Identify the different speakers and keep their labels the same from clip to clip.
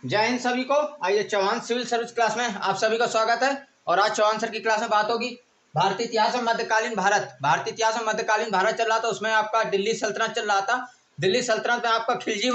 Speaker 1: जय हिंद सभी को। आइए चौहान सिविल सर्विस क्लास में आप सभी का स्वागत है। और आज चौहान सर की क्लास में बात होगी भारतीय इतिहास में मध्यकालीन भारत। भारतीय इतिहास में मध्यकालीन भारत चल रहा था, उसमें आपका दिल्ली सल्तनत चल रहा था। दिल्ली सल्तनत में आपका खिलजी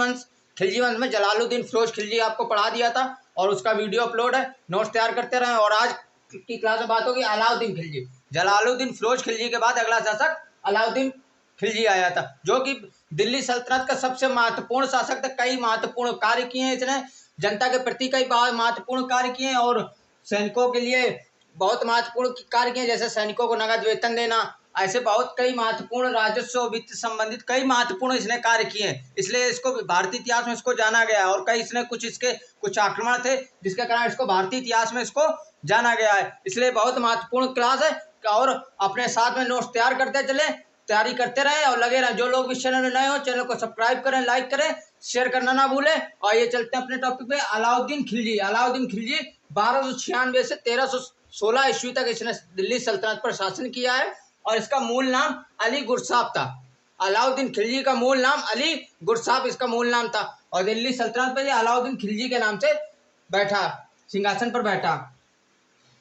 Speaker 1: वंश में जलालुद्दीन फिरोज खिलजी आपको पढ़ा दिया था और उसका वीडियो अपलोड है, नोट्स तैयार करते रहे। और आज की क्लास में बात होगी अलाउद्दीन खिलजी। जलालुद्दीन फिरोज खिलजी के बाद अगला शासक अलाउद्दीन खिलजी आया था, जो कि दिल्ली सल्तनत का सबसे महत्वपूर्ण शासक था। कई महत्वपूर्ण कार्य किए हैं इसने, जनता के प्रति कई महत्वपूर्ण कार्य किए और सैनिकों के लिए बहुत महत्वपूर्ण कार्य किए, जैसे सैनिकों को नगद वेतन देना। ऐसे बहुत कई महत्वपूर्ण राजस्व वित्त संबंधित कई महत्वपूर्ण इसने कार्य किए हैं, इसलिए इसको भारतीय इतिहास में इसको जाना गया है। और कई इसने कुछ आक्रमण थे जिसके कारण इसको भारतीय इतिहास में इसको जाना गया है, इसलिए बहुत महत्वपूर्ण क्लास है। और अपने साथ में नोट्स तैयार करते चले, तैयारी करते रहे और लगे रहे। जो लोग इस चैनल में नए हो, चैनल को सब्सक्राइब करें, लाइक करें, शेयर करना ना भूलें। और ये चलते हैं अपने टॉपिक पे। अलाउद्दीन खिलजी 1296 से 1316 ईस्वी तक इसने दिल्ली सल्तनत पर शासन किया है और इसका मूल नाम अली गुरसाब था। अलाउद्दीन खिलजी का मूल नाम अली गुरसाब इसका मूल नाम था और दिल्ली सल्तनत पर अलाउद्दीन खिलजी के नाम से बैठा, सिंहासन पर बैठा।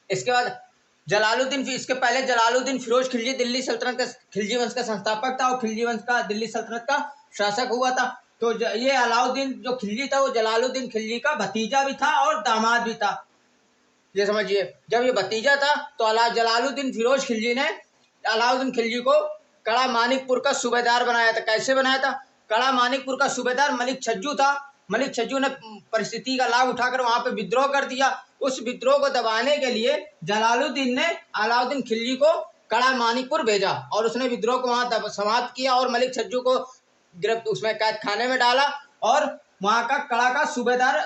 Speaker 1: इसके बाद इसके पहले जलालुद्दीन फिरोज खिलजी दिल्ली सल्तनत का खिलजी वंश का संस्थापक था और खिलजी वंश का दिल्ली सल्तनत का शासक हुआ था। तो ये अलाउद्दीन जो खिलजी था वो जलालुद्दीन खिलजी का भतीजा भी था और दामाद भी था। ये समझिए, जब ये भतीजा था तो जलालुद्दीन फिरोज खिलजी ने अलाउद्दीन खिलजी को कड़ा मानिकपुर का सूबेदार बनाया था। कैसे बनाया था? कड़ा मानिकपुर का सूबेदार मलिक छज्जू था। मलिक छज्जू ने परिस्थिति का लाभ उठाकर वहां पे विद्रोह कर दिया। उस विद्रोह को दबाने के लिए जलालुद्दीन ने अलाउद्दीन खिलजी को कड़ा मानिकपुर भेजा और उसने विद्रोह को वहां समाप्त किया और मलिक छज्जू को उसमें कैद खाने में डाला और वहां का कड़ा का सूबेदार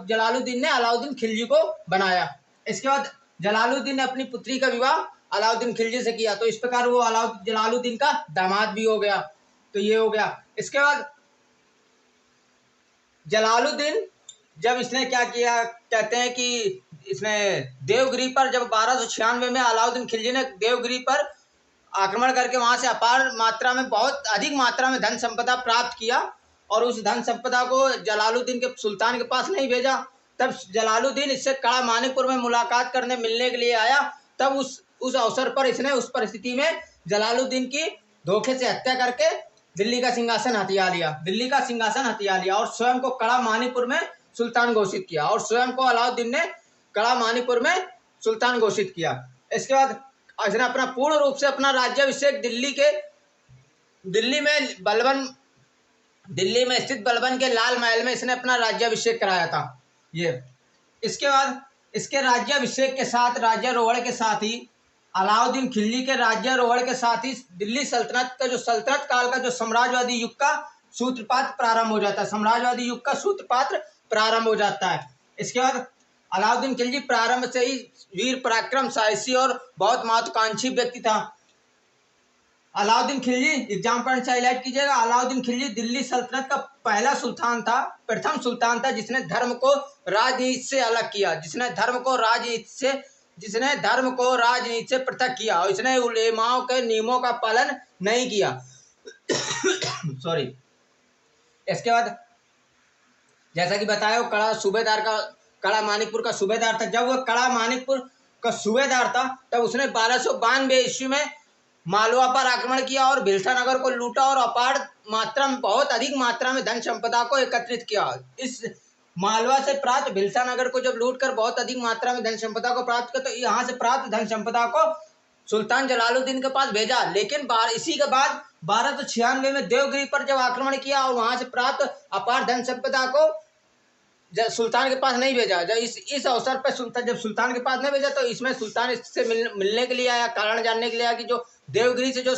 Speaker 1: जलालुद्दीन ने अलाउद्दीन खिलजी को बनाया। इसके बाद जलालुद्दीन ने अपनी पुत्री का विवाह अलाउद्दीन खिलजी से किया, तो इस प्रकार वो जलालुद्दीन का दामाद भी हो गया। तो ये हो गया। इसके बाद जलालुद्दीन जब इसने क्या किया, कहते हैं कि इसने देवगिरी पर, जब 1296 में अलाउद्दीन खिलजी ने देवगिरी पर आक्रमण करके वहां से अपार मात्रा में, बहुत अधिक मात्रा में धन संपदा प्राप्त किया और उस धन संपदा को जलालुद्दीन के सुल्तान के पास नहीं भेजा। तब जलालुद्दीन इससे कड़ा मानिकपुर में मुलाकात करने मिलने के लिए आया। तब उस अवसर पर इसने उस परिस्थिति में जलालुद्दीन की धोखे से हत्या करके दिल्ली का सिंहासन हथिया लिया और स्वयं को कड़ा मानिकपुर में सुल्तान घोषित किया और स्वयं को अलाउद्दीन ने कड़ा मानिकपुर में सुल्तान घोषित किया। इसके बाद इसने अपना पूर्ण रूप से अपना राज्याभिषेक दिल्ली में स्थित बलबन के लाल महल में इसने अपना राज्याभिषेक कराया था। ये इसके बाद इसके राज्याभिषेक के साथ, राज्यारोहण के साथ ही, अलाउद्दीन खिलजी के राज्यारोहण के साथ ही दिल्ली सल्तनत का जो सल्तनत काल का जो साम्राज्यवादी युग का सूत्रपात प्रारंभ हो जाता है। साम्राज्यवादी युग का सूत्रपात प्रारंभ हो जाता है। इसके बाद अलाउद्दीन खिलजी प्रारंभ से ही वीर पराक्रम, साहसी और बहुत महत्वाकांक्षी व्यक्ति था। अलाउद्दीन खिलजी एग्जाम पॉइंट से हाईलाइट कीजिएगा। अलाउद्दीन खिलजी दिल्ली सल्तनत का पहला सुल्तान था, प्रथम सुल्तान था जिसने धर्म को राजनीति से अलग किया, जिसने धर्म को राजनीति से पृथक किया और इसने उलेमाओं के नियमों का पालन नहीं किया। सॉरी। इसके बाद जैसा कि बताया, कड़ा मानिकपुर का सूबेदार था। जब वह कड़ा मानिकपुर का सूबेदार था तब उसने 1292 ईस्वी में मालवा पर आक्रमण किया और भिलसा नगर को लूटा और बहुत अधिक मात्रा में धन संपदा को एकत्रित किया। इस मालवा से प्राप्त भिलसा नगर को जब लूटकर बहुत अधिक मात्रा में धन संपदा को प्राप्त किया, तो यहाँ से प्राप्त धन संपदा को सुल्तान जलालुद्दीन के पास भेजा। लेकिन इसी के बाद 1296 में देवगिरी पर जब आक्रमण किया और वहां से प्राप्त अपार धन संपदा को सुल्तान के पास नहीं भेजा। जब इस अवसर पर जब सुल्तान के पास नहीं भेजा तो इसमें सुल्तान इससे मिलने के लिए आया, कारण जानने के लिए आया कि जो देवगिरी से जो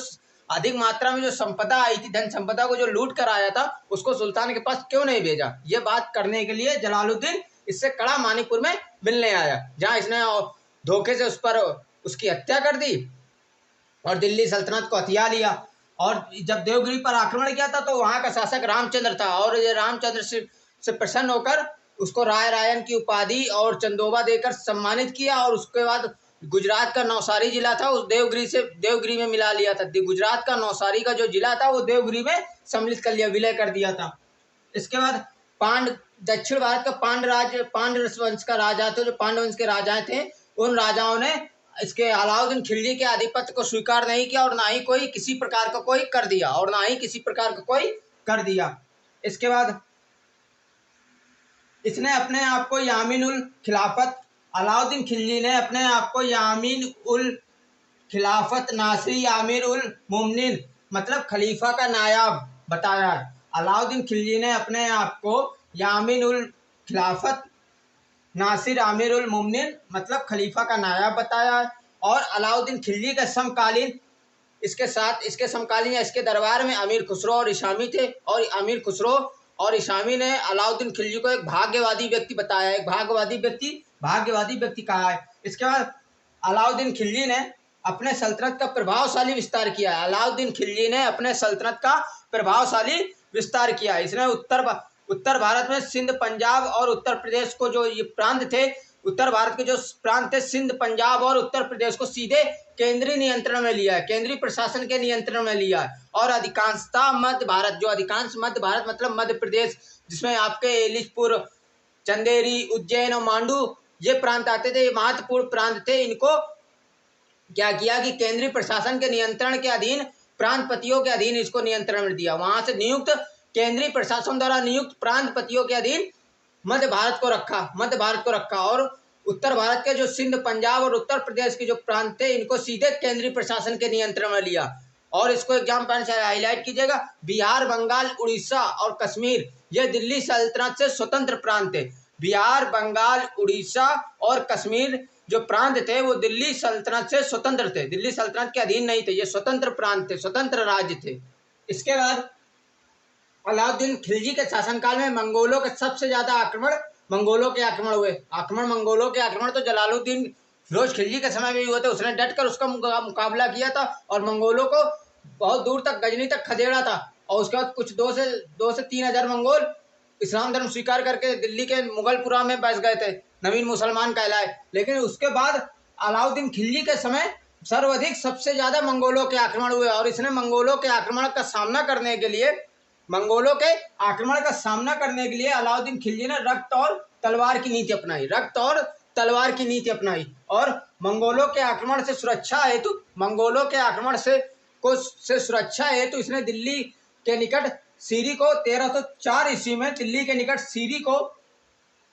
Speaker 1: अधिक मात्रा में जो संपदा आई थी, धन संपदा को जो लूट कर आया था, उसको सुल्तान के पास क्यों नहीं भेजा। ये बात करने के लिए जलालुद्दीन इससे कड़ा मानिकपुर में मिलने आया, जहाँ इसने धोखे से उसकी हत्या कर दी और दिल्ली सल्तनत को हथिया लिया। और जब देवगिरी पर आक्रमण किया था तो वहां का शासक रामचंद्र था और ये रामचंद्र से प्रसन्न होकर उसको राय रायन की उपाधि और चंदोबा देकर सम्मानित किया। और उसके बाद गुजरात का नवसारी जिला था, उस देवगिरी में मिला लिया था। गुजरात का नवसारी का जो जिला था वो देवगिरी में सम्मिलित कर लिया, विलय कर दिया था। इसके बाद दक्षिण भारत का पांड्य वंश का राजा थे, जो पांड्य वंश के राजा थे, उन राजाओं ने इसके अलाउद्दीन खिलजी के आधिपत्य को स्वीकार नहीं किया और ना ही कोई किसी प्रकार का कोई कर दिया, और ना ही किसी प्रकार का कोई कर दिया। इसके बाद इसने अपने आप को यामीन उल खिलाफत, अलाउद्दीन खिलजी ने अपने आप को यामीन उल खिलाफत नासिरी आमिर उल मुमनिन मतलब खलीफा का नायाब बताया है। अलाउद्दीन खिलजी ने अपने आप को यामीन उल खिलाफत नासिर आमिर उल मुमनिन मतलब खलीफा का नायाब बताया है। और अलाउद्दीन खिलजी के समकालीन इसके समकालीन या इसके दरबार में अमीर खुसरो और इशामी थे, और अमीर खुसरो और इशामी ने अलाउद्दीन खिलजी को एक भाग्यवादी व्यक्ति बताया, एक भाग्यवादी व्यक्ति कहा है। इसके बाद अलाउद्दीन खिलजी ने अपने सल्तनत का प्रभावशाली विस्तार किया है। अलाउद्दीन खिलजी ने अपने सल्तनत का प्रभावशाली विस्तार किया है। इसने उत्तर भारत में सिंध, पंजाब और उत्तर प्रदेश को, जो ये प्रांत थे, उत्तर भारत के जो प्रांत थे सिंध, पंजाब और उत्तर प्रदेश को सीधे केंद्रीय नियंत्रण में लिया है, केंद्रीय प्रशासन के नियंत्रण में लिया है। और अधिकांशतः मध्य भारत, जो अधिकांश मध्य भारत मतलब मध्य प्रदेश, जिसमें आपके एलिसपुर, चंदेरी, उज्जैन और मांडू ये प्रांत आते थे, ये महत्वपूर्ण प्रांत थे। इनको क्या किया कि केंद्रीय प्रशासन के नियंत्रण के अधीन, प्रांतपतियों के अधीन इसको नियंत्रण में दिया। वहां से नियुक्त केंद्रीय प्रशासन द्वारा नियुक्त प्रांतपतियों के अधीन मध्य भारत को रखा और उत्तर भारत के जो सिंध, पंजाब और उत्तर प्रदेश के जो प्रांत थे, इनको सीधे केंद्रीय प्रशासन के नियंत्रण में लिया। और इसको एग्जाम पॉइंट से हाईलाइट कीजिएगा, बिहार, बंगाल, उड़ीसा और कश्मीर ये दिल्ली सल्तनत से स्वतंत्र प्रांत थे। बिहार, बंगाल, उड़ीसा और कश्मीर जो प्रांत थे वो दिल्ली सल्तनत से स्वतंत्र थे, दिल्ली सल्तनत के अधीन नहीं थे, ये स्वतंत्र प्रांत थे, स्वतंत्र राज्य थे। इसके बाद अलाउद्दीन खिलजी के शासनकाल में मंगोलों के सबसे ज्यादा मंगोलों के आक्रमण तो जलालुद्दीन फिरोज खिलजी के समय में भी हुए थे। उसने डटकर उसका मुकाबला किया था और मंगोलों को बहुत दूर तक, गजनी तक खदेड़ा था। और उसके बाद कुछ 2 से 3 हजार मंगोल इस्लाम धर्म स्वीकार करके दिल्ली के मुगलपुरा में बस गए थे, नवीन मुसलमान कहलाए। लेकिन उसके बाद अलाउद्दीन खिलजी के समय सर्वाधिक सबसे ज्यादा मंगोलों के आक्रमण हुए और इसने मंगोलों के आक्रमण का सामना करने के लिए अलाउद्दीन खिलजी ने रक्त और तलवार की नीति अपनाई और मंगोलों के आक्रमण से सुरक्षा हेतु इसने दिल्ली के निकट सीरी को 1304 ईस्वी में सीरी को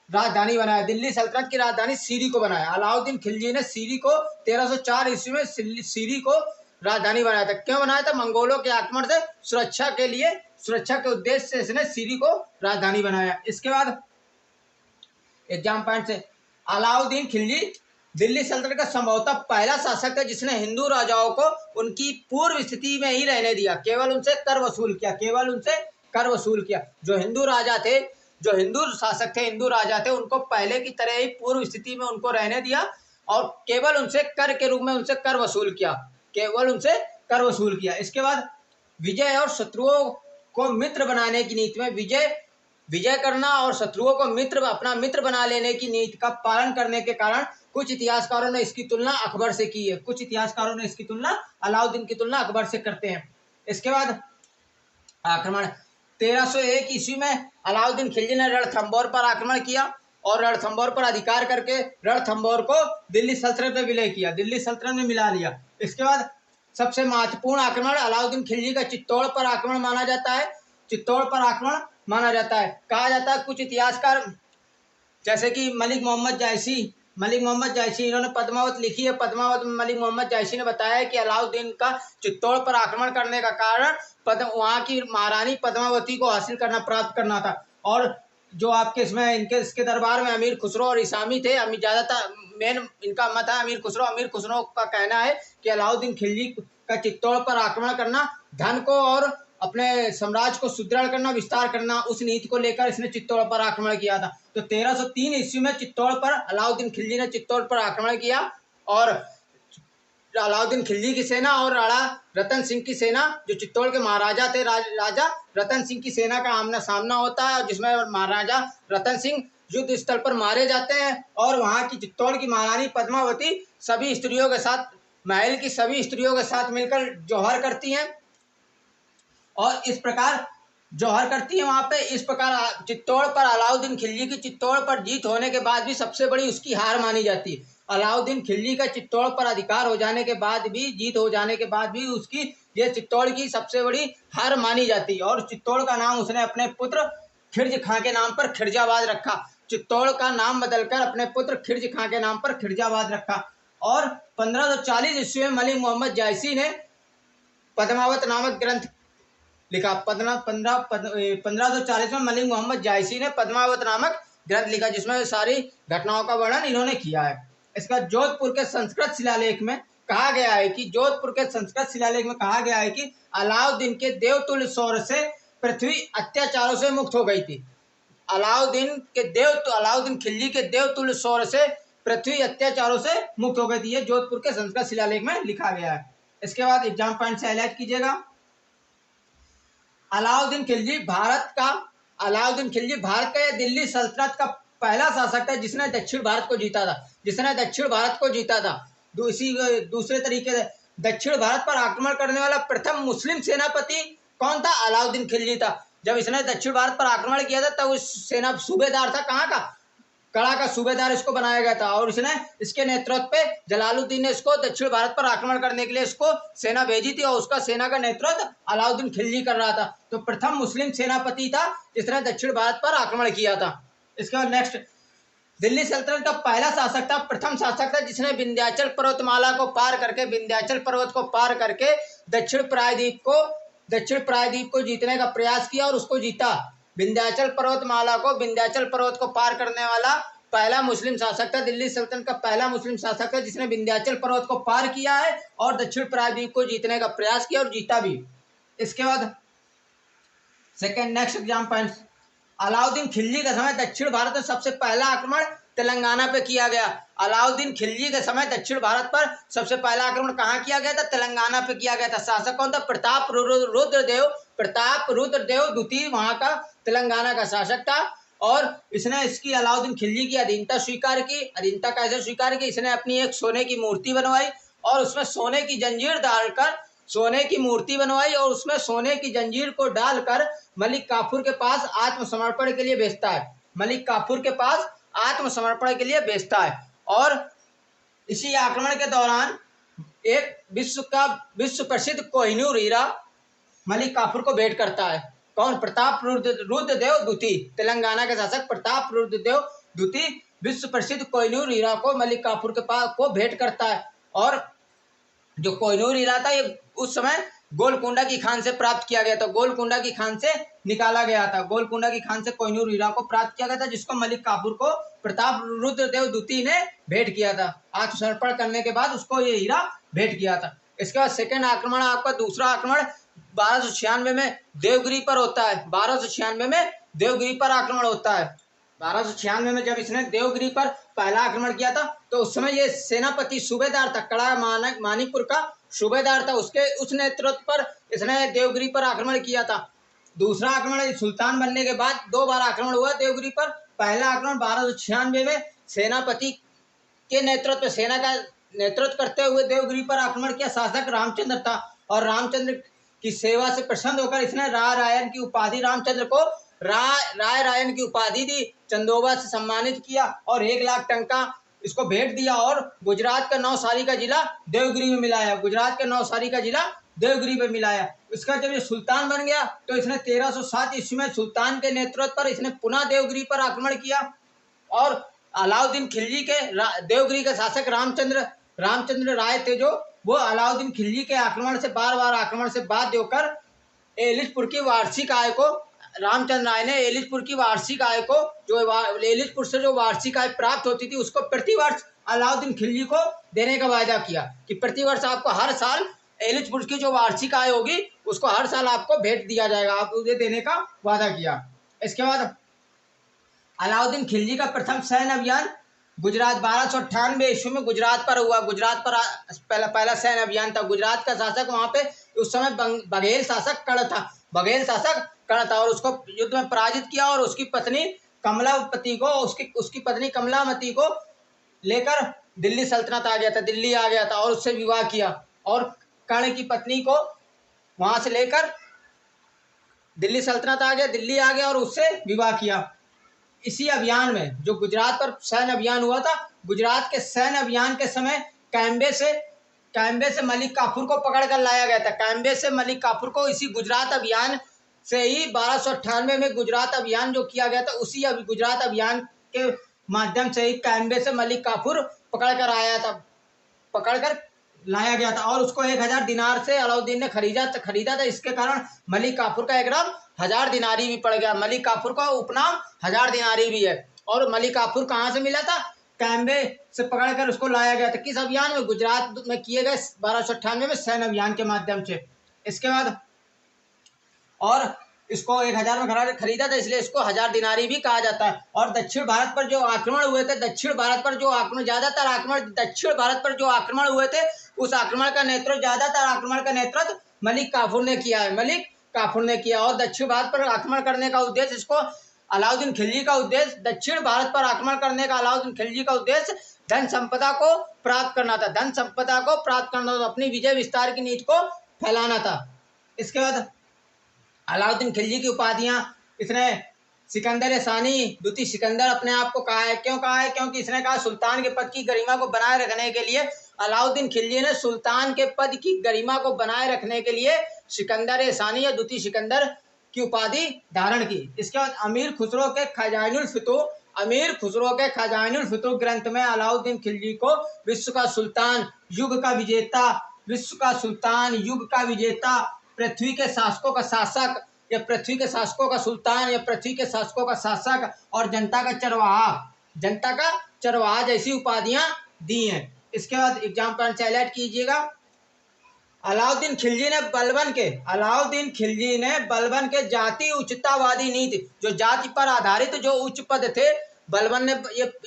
Speaker 1: राजधानी बनाया, दिल्ली सल्तनत की राजधानी सीरी को बनाया। अलाउद्दीन खिलजी ने सीरी को 1304 ईस्वी में सीरी को राजधानी बनाया था। क्यों बनाया था? मंगोलों के आक्रमण से सुरक्षा के उद्देश्य से इसने सीरी को राजधानी बनाया। इसके बाद एग्जाम पॉइंट से अलाउद्दीन खिलजी दिल्ली सल्तनत का संभवतः पहला शासक है जिसने हिंदू राजाओं को उनकी पूर्व स्थिति में ही रहने दिया, केवल उनसे कर वसूल किया। जो हिंदू शासक थे, हिंदू राजा थे, उनको पहले की तरह ही पूर्व स्थिति में उनको रहने दिया और केवल उनसे कर के रूप में उनसे कर वसूल किया। इसके बाद विजय और शत्रुओं को मित्र बनाने की नीति में विजय करना और शत्रुओं को अपना मित्र बना लेने की नीति का पालन करने के कारण कुछ इतिहासकारों ने इसकी तुलना अकबर से की है। अलाउद्दीन की तुलना अकबर से करते हैं। इसके बाद आक्रमण 1301 ईस्वी में अलाउद्दीन खिलजी ने रणथंभौर पर आक्रमण किया और रणथंभौर पर अधिकार करके रणथंभौर को दिल्ली सल्तनत में विलय किया, दिल्ली सल्तनत में मिला लिया। इसके बाद सबसे महत्वपूर्ण आक्रमण अलाउद्दीन खिलजी का चित्तौड़ पर आक्रमण माना जाता है। कहा जाता है कुछ इतिहासकार जैसे कि मलिक मोहम्मद जायसी इन्होंने पद्मावत लिखी है। पद्मावत में मलिक मोहम्मद जायसी ने बताया है कि अलाउद्दीन का चित्तौड़ पर आक्रमण करने का कारण वहाँ की महारानी पद्मावती को प्राप्त करना था। और जो आपके इसके दरबार में अमीर खुसरो और इसामी थे, ज्यादातर मेन इनका मत है अमीर खुसरो का कहना है कि अलाउद्दीन खिलजी का चित्तौड़ पर आक्रमण करना, धन को और अपने साम्राज्य को सुदृढ़ करना, विस्तार करना, उस नीति को लेकर इसने चित्तौड़ पर आक्रमण किया था। तो 1303 ईस्वी में अलाउद्दीन खिलजी ने चित्तौड़ पर आक्रमण किया और अलाउद्दीन खिलजी की सेना और राणा रतन सिंह की सेना, जो चित्तौड़ के महाराजा थे, राजा रतन सिंह की सेना का आमना सामना होता है, जिसमें महाराजा रतन सिंह युद्ध स्थल पर मारे जाते हैं और वहां की चित्तौड़ की महारानी पद्मावती महल की सभी स्त्रियों के साथ मिलकर जौहर करती हैं। और इस प्रकार जौहर करती है वहां पे। इस प्रकार चित्तौड़ पर अलाउद्दीन खिलजी की चित्तौड़ पर जीत होने के बाद भी सबसे बड़ी उसकी हार मानी जाती है। अलाउद्दीन खिलजी का चित्तौड़ पर अधिकार हो जाने के बाद भी, जीत हो जाने के बाद भी उसकी ये चित्तौड़ की सबसे बड़ी हार मानी जाती है। और चित्तौड़ का नाम उसने अपने पुत्र खिरज खां के नाम पर खिरजाबाद रखा। चित्तौड़ का नाम बदलकर अपने पुत्र खिरज खां के नाम पर खिरजाबाद रखा। और 1540 ईस्वी में मलिक मोहम्मद जायसी ने पद्मावत नामक ग्रंथ लिखा। 1540 में मलिक मोहम्मद जायसी ने पद्मावत नामक ग्रंथ लिखा, जिसमें सारी घटनाओं का वर्णन इन्होंने किया है। इसका जोधपुर के संस्कृत शिलालेख में कहा गया है कि अलाउद्दीन के देवतुल्य शौर्य से पृथ्वी अत्याचारों से मुक्त हो गई थी। अलाउद्दीन खिलजी के देवतुल्य शौर्य से पृथ्वी अत्याचारों से मुक्त हो गई थी। ये जोधपुर के संस्कृत शिलालेख में लिखा गया है। इसके बाद एग्जाम पॉइंट से हाईलाइट कीजिएगा। अलाउद्दीन खिलजी भारत का या दिल्ली सल्तनत का पहला शासक था जिसने दक्षिण भारत को जीता था। दूसरे तरीके से दक्षिण भारत पर आक्रमण करने वाला प्रथम मुस्लिम सेनापति कौन था? अलाउद्दीन खिलजी था। जब इसने दक्षिण भारत पर आक्रमण किया था तब उस सेना सूबेदार था, कहाँ का? कड़ा का सूबेदार इसको बनाया गया था। और इसके नेतृत्व पे जलालुद्दीन ने इसको दक्षिण भारत पर आक्रमण करने के लिए इसको सेना भेजी थी और उसका सेना का नेतृत्व अलाउद्दीन खिलजी कर रहा था। तो प्रथम मुस्लिम सेनापति था जिसने दक्षिण भारत पर आक्रमण किया था। इसके बाद नेक्स्ट, दिल्ली सल्तनत का पहला शासक था, प्रथम शासक था जिसने विंध्याचल पर्वतमाला को पार करके, विंध्याचल पर्वत को पार करके दक्षिण प्रायद्वीप को जीतने का प्रयास किया और उसको जीता। विंध्याचल पर्वत को पार करने वाला पहला मुस्लिम शासक था। दिल्ली सल्तनत का पहला मुस्लिम शासक था जिसने विंध्याचल पर्वत को पार किया है और दक्षिण प्रायद्वीप को जीतने का प्रयास किया और जीता भी। इसके बाद second next exam point, Alauddin Khilji के समय दक्षिण भारत में सबसे पहला आक्रमण तेलंगाना पे किया गया। अलाउद्दीन खिलजी के समय दक्षिण भारत पर सबसे पहला आक्रमण कहाँ किया गया था? तेलंगाना पे किया गया था। शासक कौन था? प्रताप रुद्रदेव द्वितीय वहां का तेलंगाना का शासक था। और इसने इसकी अलाउद्दीन खिलजी की अधीनता स्वीकार की। अधीनता कैसे स्वीकार की? इसने अपनी एक सोने की मूर्ति बनवाई और उसमें सोने की जंजीर डालकर और उसमें सोने की जंजीर को डालकर मलिक काफूर के पास आत्मसमर्पण के लिए भेजता है। और इसी आक्रमण के दौरान एक विश्व प्रसिद्ध कोहिनूर हीरा मलिक काफूर को भेंट करता है। कौन? प्रताप रुद्रदेव द्वितीय, तेलंगाना के शासक प्रताप रुद्रदेव द्वितीय विश्व प्रसिद्ध कोहिनूर हीरा को मलिक काफूर के पास को भेंट करता है। और जो कोहिनूर हीरा था ये उस समय गोलकुंडा की खान से प्राप्त किया गया था। गोलकुंडा की खान से निकाला गया था। गोलकुंडा की खान से कोहिनूर हीरा को प्राप्त किया गया था, जिसको मलिक काफूर को प्रताप रुद्रदेव द्वितीय ने भेंट किया था। आत्मसमर्पण करने के बाद उसको ये हीरा भेंट किया था। इसके बाद सेकेंड आक्रमण, आपका दूसरा आक्रमण 1296 में देवगिरी पर होता है। 1296 में देवगिरी पर आक्रमण होता है। 1296 में जब इसने देवगिरी पर पहला आक्रमण किया था तो उस समय ये सेनापति सूबेदार था, कड़ा मानिकपुर का सूबेदार था। उस नेतृत्व पर इसने देवगिरी पर आक्रमण किया था। दूसरा आक्रमण सुल्तान बनने के बाद 2 बार आक्रमण हुआ देवगिरी पर। पहला आक्रमण 1296 में सेनापति के नेतृत्व, सेना का नेतृत्व करते हुए देवगिरी पर आक्रमण किया शासक रामचंद्र था। और रामचंद्र की सेवा से प्रसन्न होकर इसने राय रायन की उपाधि रामचंद्र को राय रायन की उपाधि दी, चंदोबा से सम्मानित किया और 1 लाख टंका इसको भेंट दिया और गुजरात का नवसारी का जिला देवगिरी में मिलाया। इसका जब ये सुल्तान बन गया तो इसने 1307 ईस्वी में सुल्तान के नेतृत्व पर इसने पुनः देवगिरी पर आक्रमण किया। और अलाउद्दीन खिलजी के देवगिरी के शासक रामचंद्र राय थे जो, वो अलाउद्दीन खिलजी के बार आक्रमण से बाध्य होकर एलिचपुर की वार्षिक आय को, रामचंद्र राय ने एलिचपुर की वार्षिक आय को, जो एलिचपुर से जो वार्षिक आय प्राप्त होती थी उसको प्रतिवर्ष अलाउद्दीन खिलजी को देने का वायदा किया कि प्रतिवर्ष आपको हर साल एलिचपुर की जो वार्षिक आय होगी उसको हर साल आपको भेंट दिया जाएगा। आप उसे देने का वादा किया। इसके बाद अलाउद्दीन खिलजी का प्रथम सैन्य अभियान गुजरात 1298 ईस्वी में गुजरात पर हुआ। गुजरात पर पहला सैन्य अभियान था। गुजरात का शासक वहां पे उस समय बघेल शासक कड़ था और उसको युद्ध में पराजित किया और उसकी पत्नी कमलामती को लेकर दिल्ली सल्तनत आ गया था और उससे विवाह किया और कर्ण की पत्नी को वहां से लेकर दिल्ली सल्तनत आ गया, दिल्ली आ गया और उससे विवाह किया। इसी अभियान में जो गुजरात पर सैन्य अभियान हुआ था, गुजरात के सैन्य अभियान के समय कैम्बे से मलिक काफूर को पकड़ कर लाया गया था। कैम्बे से मलिक काफूर को इसी गुजरात अभियान से ही 1298 में गुजरात अभियान जो किया गया था, उसी गुजरात अभियान के माध्यम से ही कैम्बे से मलिक काफूर पकड़ कर लाया गया था और उसको 1000 दिनार से अलाउद्दीन ने खरीदा था। इसके कारण मलिक काफूर का एक नाम 1000 दिनारी भी पड़ गया। मलिक काफूर का उपनाम 1000 दिनारी भी है। और मलिक काफूर कहाँ से मिला था? कैम्बे से पकड़कर उसको लाया गया था। किस अभियान में? गुजरात में किए गए 1298 में सैन्य अभियान के माध्यम से। इसके बाद और इसको 1000 में खरीदा था, इसलिए इसको 1000 दिनारी भी कहा जाता है। और दक्षिण भारत पर जो आक्रमण हुए थे, ज्यादातर आक्रमण दक्षिण भारत पर जो आक्रमण हुए थे, उस ज्यादातर आक्रमण का नेतृत्व मलिक काफूर ने किया है। मलिक काफूर ने किया। और दक्षिण भारत पर आक्रमण करने का उद्देश्य अलाउद्दीन खिलजी का उद्देश्य दक्षिण भारत पर आक्रमण करने का अलाउद्दीन खिलजी का उद्देश्य धन संपदा को प्राप्त करना था। अपनी विजय विस्तार की नीति को फैलाना था। इसके बाद अलाउद्दीन खिलजी की उपाधियां इसने सिकंदर सानी, द्वितीय सिकंदर अपने आप को कहा है। क्यों कहा है? क्योंकि इसने कहा सुल्तान के पद की गरिमा को बनाए रखने के लिए अलाउद्दीन खिलजी ने सुल्तान के पद की गरिमा को बनाए रखने के लिए सिकंदर सानी या द्वितीय सिकंदर की उपाधि धारण की। इसके बाद अमीर खुसरो के खजानुल फुतूह ग्रंथ में अलाउद्दीन खिलजी को विश्व का सुल्तान, युग का विजेता, पृथ्वी के शासकों का शासक या पृथ्वी के शासकों का सुल्तान या पृथ्वी के शासकों का शासक और जनता का चरवाहा जैसी उपाधियां दी हैं। इसके बाद एग्जाम पॉइंट से हाईलाइट कीजिएगा। अलाउद्दीन खिलजी ने बलबन के जाति उच्चतावादी नीति, जो जाति पर आधारित जो उच्च पद थे, बलबन ने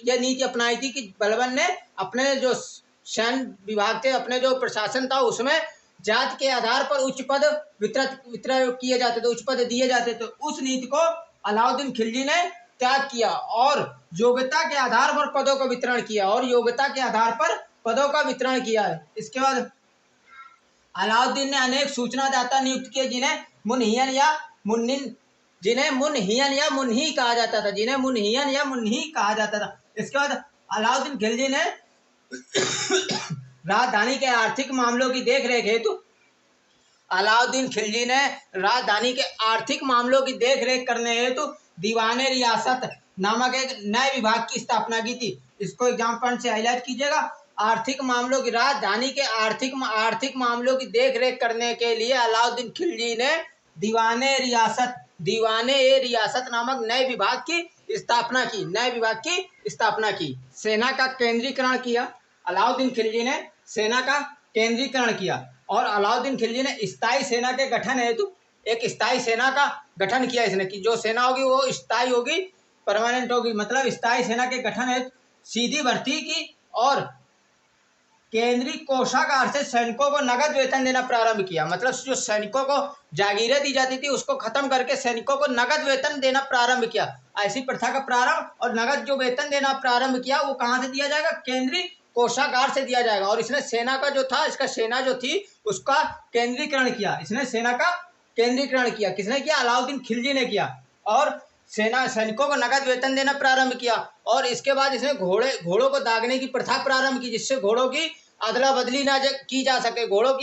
Speaker 1: ये नीति अपनाई थी कि बलबन ने अपने जो सैन्य विभाग थे, अपने जो प्रशासन था, उसमें जाति के आधार पर उच्च पद वितरण किए जाते थे, उच्च पद दिए जाते थे। उस नीति को अलाउद्दीन खिलजी ने त्याग किया और योग्यता के आधार पर पदों का वितरण किया है। इसके बाद अलाउद्दीन ने अनेक सूचनादाता नियुक्त किए, जिन्हें मुनहियन या मुन्ही कहा जाता था। इसके बाद अलाउद्दीन खिलजी ने राजधानी के आर्थिक मामलों की देखरेख करने हेतु दीवाने रियासत नामक एक नए विभाग की स्थापना की थी। इसको एग्जाम पॉइंट से हाईलाइट कीजिएगा। राजधानी के आर्थिक मामलों की देखरेख करने के लिए अलाउद्दीन खिलजी ने दीवाने रियासत नामक नए विभाग की स्थापना की। सेना का केंद्रीकरण किया। अलाउद्दीन खिलजी ने सेना का केंद्रीकरण किया और अलाउद्दीन खिलजी ने स्थायी सेना के गठन हेतु एक स्थायी सेना का गठन किया इसने, कि जो सेना होगी वो स्थायी होगी, परमानेंट होगी। मतलब स्थायी सेना के गठन हेतु सीधी भर्ती की और केंद्रीय कोषागार से सैनिकों को नगद वेतन देना प्रारंभ किया। मतलब जो सैनिकों को जागीरें दी जाती थी उसको खत्म करके सैनिकों को नगद वेतन देना प्रारंभ किया। ऐसी प्रथा का प्रारंभ और नगद जो वेतन देना प्रारंभ किया वो कहाँ से दिया जाएगा? केंद्रीय कोषागार से दिया जाएगा। और इसने सेना जो थी उसका केंद्रीकरण किया। किसने किया? अलाउद्दीन खिलजी ने किया। और सैनिकों को नगद वेतन देना प्रारंभ किया। और इसके बाद इसने घोड़ों को दागने की प्रथा प्रारंभ की, जिससे घोड़ों की अदला बदली ना की जा सके, घोड़ों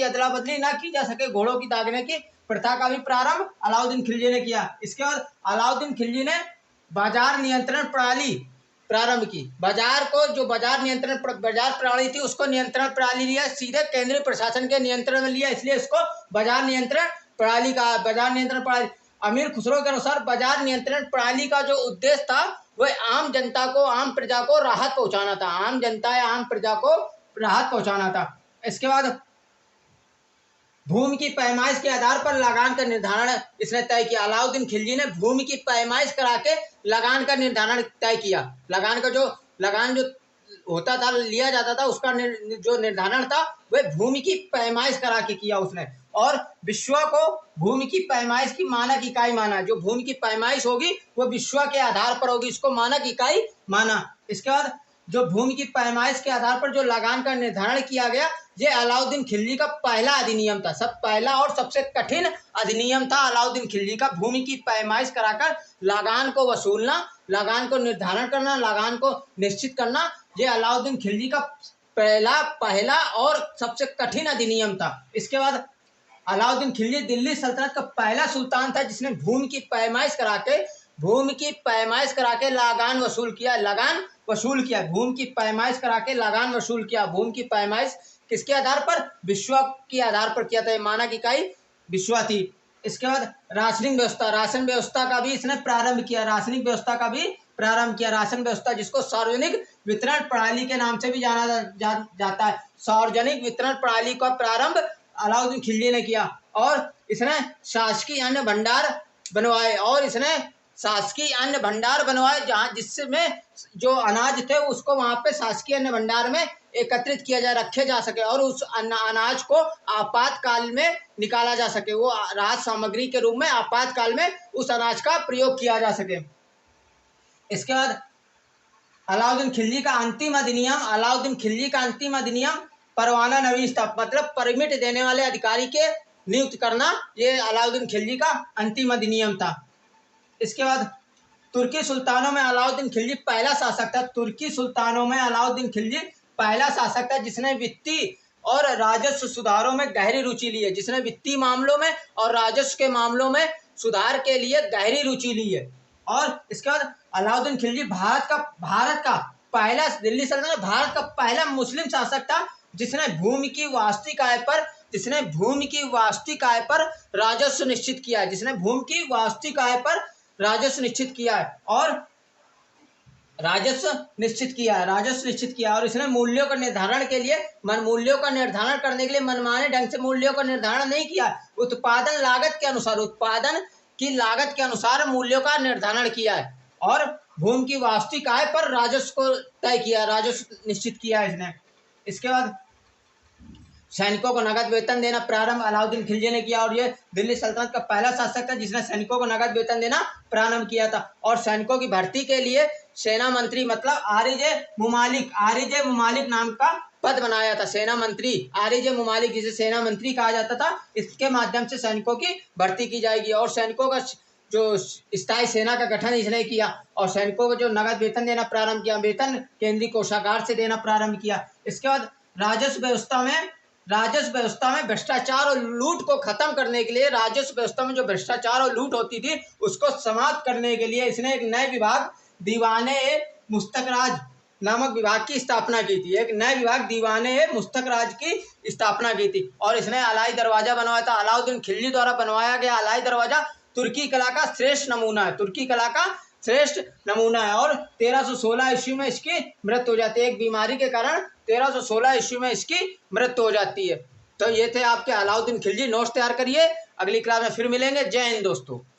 Speaker 1: की दागने की प्रथा का भी प्रारंभ अलाउद्दीन खिलजी ने किया। इसके बाद अलाउद्दीन खिलजी ने बाजार नियंत्रण प्रणाली प्रारंभ की। बाजार प्रणाली थी उसको नियंत्रण प्रणाली लिया, सीधे केंद्रीय प्रशासन के नियंत्रण में लिया, इसलिए इसको बाजार नियंत्रण प्रणाली कहा। अमीर खुसरो के अनुसार बाजार नियंत्रण प्रणाली का जो उद्देश्य था वह आम प्रजा को राहत पहुंचाना था। इसके बाद भूमि की पैमाइश के आधार पर लगान का निर्धारण इसने तय किया। अलाउद्दीन खिलजी ने भूमि की पैमाइश करा के लगान का निर्धारण तय किया। लगान जो होता था, लिया जाता था, उसका जो निर्धारण था वह भूमि की पैमाइश करा के किया उसने। और विश्व को भूमि की पैमाइश की मानक इकाई माना। जो भूमि की पैमाइश होगी वो विश्व के आधार पर होगी, इसको मानक इकाई माना। इसके बाद जो भूमि की पैमाइश के आधार पर जो लगान का निर्धारण किया गया, ये अलाउद्दीन खिलजी का पहला अधिनियम था। सब पहला और सबसे कठिन अधिनियम था अलाउद्दीन खिलजी का। भूमि की पैमाइश कराकर लगान को वसूलना, लगान को निर्धारण करना, लगान को निश्चित करना, ये अलाउद्दीन खिलजी का पहला और सबसे कठिन अधिनियम था। इसके बाद अलाउद्दीन खिलजी दिल्ली सल्तनत का पहला सुल्तान था जिसने भूमि की पैमाइश करा के लगान वसूल किया। भूमि की पैमाइश करा के लगान वसूल किया। भूमि की पैमाइश किसके आधार पर? विश्वा के आधार पर किया था। मानक इकाई विश्वा थी। इसके बाद राशन व्यवस्था का भी इसने प्रारंभ किया। राशन व्यवस्था जिसको सार्वजनिक वितरण प्रणाली के नाम से भी जाना जाता है। सार्वजनिक वितरण प्रणाली का प्रारंभ अलाउद्दीन खिलजी ने किया और इसने शासकीय अन्न भंडार बनवाए जहाँ जिसमें जो अनाज थे उसको वहाँ पे शासकीय अन्न भंडार में एकत्रित किया जाए, रखे जा सके और उस अनाज को आपातकाल में निकाला जा सके। वो राहत सामग्री के रूप में आपातकाल में उस अनाज का प्रयोग किया जा सके। इसके बाद अलाउद्दीन खिलजी का अंतिम अधिनियम परवाना नवीस था, मतलब परमिट देने वाले अधिकारी के नियुक्त करना, ये अलाउद्दीन खिलजी का अंतिम अधिनियम था। इसके बाद तुर्की सुल्तानों में अलाउद्दीन खिलजी पहला शासक था जिसने वित्तीय और राजस्व सुधारों में गहरी रुचि ली है। जिसने वित्तीय मामलों में और राजस्व के मामलों में सुधार के लिए गहरी रुचि ली है। और इसके बाद अलाउद्दीन खिलजी भारत का पहला मुस्लिम शासक था जिसने भूमि की वास्तविक आय पर राजस्व निश्चित किया है। और इसने मूल्यों का निर्धारण करने के लिए मनमाने ढंग से मूल्यों का निर्धारण नहीं किया। उत्पादन की लागत के अनुसार मूल्यों का निर्धारण किया है और भूमि की वास्तविक आय पर राजस्व निश्चित किया है इसने। इसके बाद सैनिकों को नगद वेतन देना प्रारंभ अलाउद्दीन खिलजी ने किया और ये दिल्ली सल्तनत का पहला शासक था जिसने सैनिकों को नगद वेतन देना प्रारंभ किया था। और सैनिकों की भर्ती के लिए सेना मंत्री मतलब आरिजे मुमालिक नाम का पद बनाया था। सेना मंत्री आरिजे मुमालिक, जिसे सेना मंत्री कहा जाता था, इसके माध्यम से सैनिकों की भर्ती की जाएगी और सैनिकों का जो स्थायी सेना का गठन इसने किया और सैनिकों को जो नगद वेतन देना प्रारंभ किया, वेतन केंद्रीय कोषागार से देना प्रारंभ किया। इसके बाद राजस्व व्यवस्था में भ्रष्टाचार और लूट को खत्म करने के लिए, राजस्व व्यवस्था में जो भ्रष्टाचार और लूट होती थी उसको समाप्त करने के लिए इसने एक नए विभाग दीवाने-ए-मुस्तखराज नामक विभाग की स्थापना की थी। एक नए विभाग दीवाने-ए-मुस्तखराज की स्थापना की थी और इसने अलाई दरवाजा बनवाया था। अलाउद्दीन खिलजी द्वारा बनवाया गया अलाई दरवाजा तुर्की कला का श्रेष्ठ नमूना है और 1316 ईस्वी में इसकी मृत्यु हो जाती है। एक बीमारी के कारण 1316 ईस्वी में इसकी मृत्यु हो जाती है। तो ये थे आपके अलाउद्दीन खिलजी। नोट्स तैयार करिए, अगली क्लास में फिर मिलेंगे। जय हिंद दोस्तों।